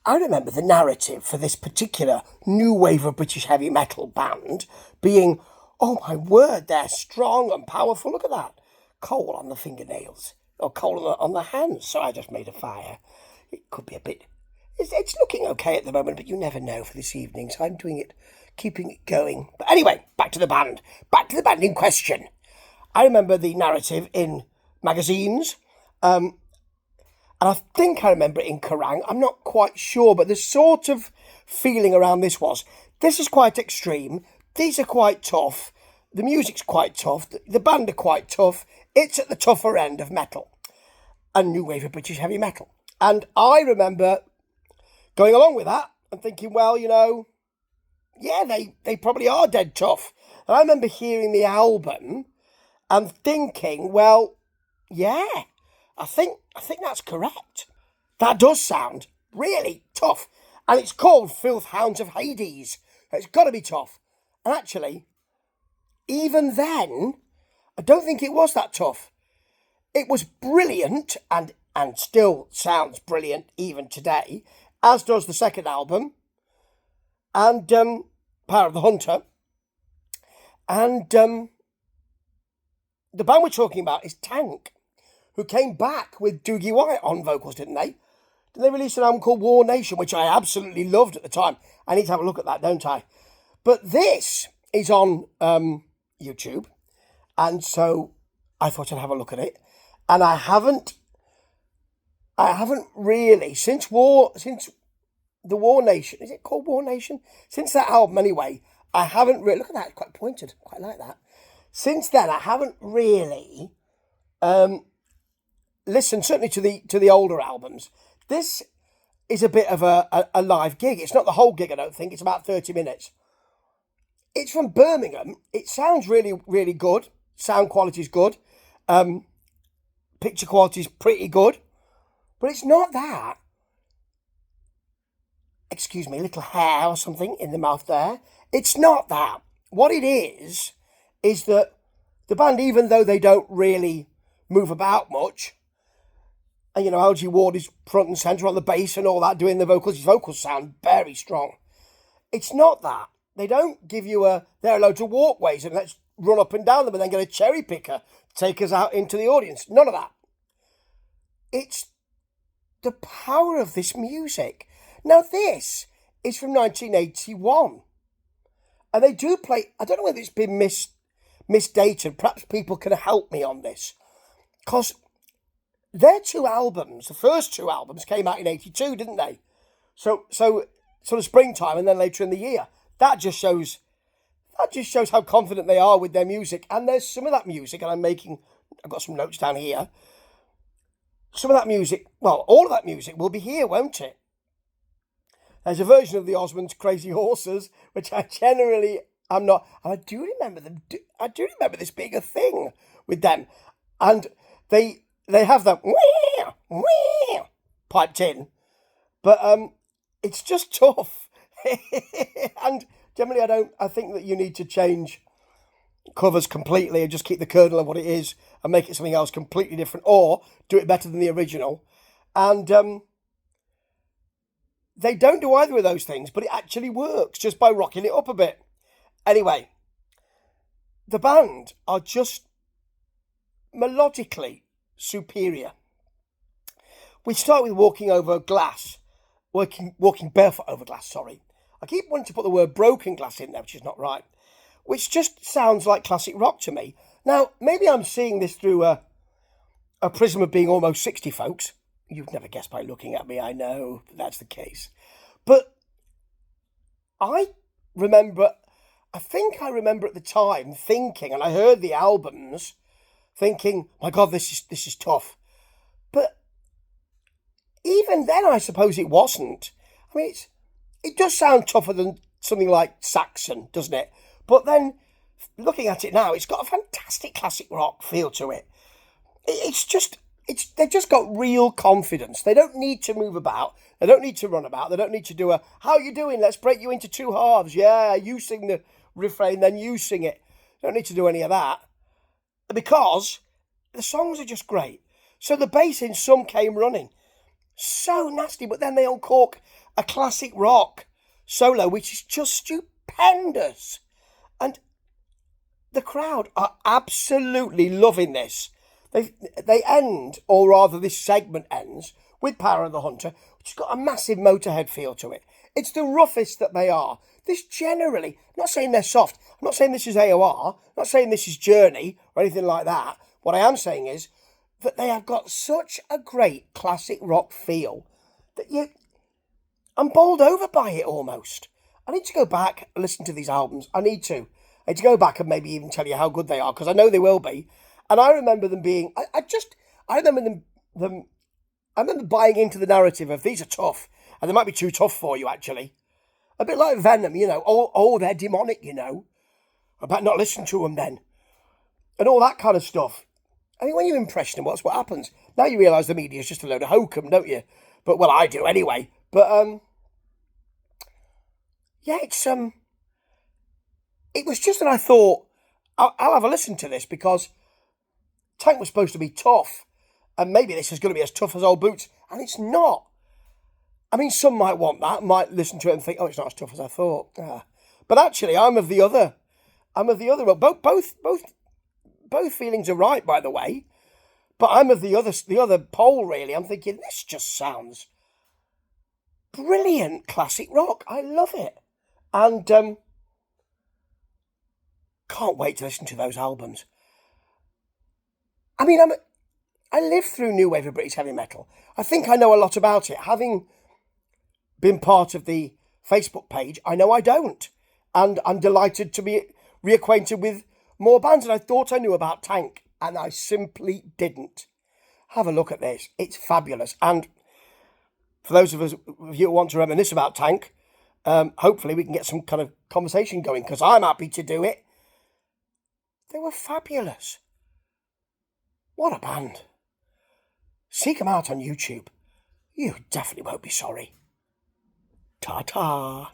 I remember the narrative for this particular new wave of British heavy metal band being, oh my word, they're strong and powerful. Look at that. Coal on the fingernails, or coal on the hands. So I just made a fire. It could be a bit... It's looking okay at the moment, but you never know for this evening, so I'm doing it, keeping it going. But anyway, back to the band in question. I remember the narrative in magazines, and I think I remember it in Kerrang. I'm not quite sure, but the sort of feeling around this was, this is quite extreme, these are quite tough, the music's quite tough, the band are quite tough, it's at the tougher end of metal, a new wave of British heavy metal. And I remember going along with that and thinking, well, you know, yeah, they probably are dead tough. And I remember hearing the album and thinking, well, yeah, I think that's correct. That does sound really tough. And it's called Filth Hounds of Hades. It's got to be tough. And actually, even then, I don't think it was that tough. It was brilliant and still sounds brilliant even today, as does the second album, and Power of the Hunter. And the band we're talking about is Tank, who came back with Doogie White on vocals, didn't they? Did they release an album called War Nation, which I absolutely loved at the time? I need to have a look at that, don't I? But this is on YouTube, and so I thought I'd have a look at it. And I haven't really, since the War Nation, is it called War Nation? Since that album anyway, I haven't really, look at that, it's quite pointed, quite like that. Since then, I haven't really listened, certainly to the older albums. This is a bit of a live gig. It's not the whole gig, I don't think, it's about 30 minutes. It's from Birmingham. It sounds really, really good. Sound quality's good. Picture quality's pretty good. But it's not that. Excuse me, a little hair or something in the mouth there. It's not that. What it is that the band, even though they don't really move about much, and, you know, LG Ward is front and centre on the bass and all that, doing the vocals. His vocals sound very strong. It's not that. They don't give you there are loads of walkways and let's run up and down them and then get a cherry picker to take us out into the audience. None of that. It's the power of this music. Now, this is from 1981. And they do play, I don't know whether it's been misdated. Perhaps people can help me on this. Because their two albums, the first two albums, came out in 82, didn't they? So sort of springtime and then later in the year. That just shows how confident they are with their music. And there's some of that music, and I've got some notes down here. Some of that music, well, all of that music will be here, won't it? There's a version of the Osmonds' Crazy Horses, which I generally am not. And I do remember them. I do remember this being a thing with them, and they have that piped in, but it's just tough. And generally, I think that you need to change covers completely and just keep the kernel of what it is and make it something else completely different, or do it better than the original. And they don't do either of those things, but it actually works just by rocking it up a bit. Anyway, the band are just melodically superior. We start with walking barefoot over glass, sorry. I keep wanting to put the word broken glass in there, which is not right, which just sounds like classic rock to me. Now, maybe I'm seeing this through a prism of being almost 60, folks. You'd never guess by looking at me, I know that's the case. But I think I remember at the time thinking, and I heard the albums, thinking, my God, this is tough. But even then, I suppose it wasn't. I mean, it does sound tougher than something like Saxon, doesn't it? But then, looking at it now, it's got a fantastic classic rock feel to it. They've just got real confidence. They don't need to move about. They don't need to run about. They don't need to do how you doing? Let's break you into two halves. Yeah, you sing the refrain, then you sing it. They don't need to do any of that. Because the songs are just great. So the bass in some came running. So nasty, but then they uncork a classic rock solo, which is just stupendous. And the crowd are absolutely loving this. They end, or rather this segment ends, with Power of the Hunter, which has got a massive Motorhead feel to it. It's the roughest that they are. This generally, I'm not saying they're soft, I'm not saying this is AOR, I'm not saying this is Journey or anything like that. What I am saying is that they have got such a great classic rock feel that I'm bowled over by it almost. I need to go back and listen to these albums. I need to go back and maybe even tell you how good they are, because I know they will be. And I remember them being, I remember I remember buying into the narrative of these are tough, and they might be too tough for you, actually. A bit like Venom, you know. Oh, they're demonic, you know. I better not listen to them then. And all that kind of stuff. I mean, when you impression them, what's what happens? Now you realise the media is just a load of hokum, don't you? But, well, I do anyway. But, yeah, it was just that I thought, I'll have a listen to this, because Tank was supposed to be tough, and maybe this is going to be as tough as Old Boots, and it's not. I mean, some might want that, might listen to it and think, oh, it's not as tough as I thought. But actually, I'm of the other. Both feelings are right, by the way. But I'm of the other pole, really. I'm thinking, this just sounds brilliant classic rock. I love it. And can't wait to listen to those albums. I mean, I lived through new wave of British heavy metal. I think I know a lot about it. Having been part of the Facebook page, I know I don't. And I'm delighted to be reacquainted with more bands. And I thought I knew about Tank, and I simply didn't. Have a look at this. It's fabulous. And for those of you who want to reminisce about Tank, hopefully we can get some kind of conversation going, because I'm happy to do it. They were fabulous. What a band. Seek them out on YouTube. You definitely won't be sorry. Ta-ta.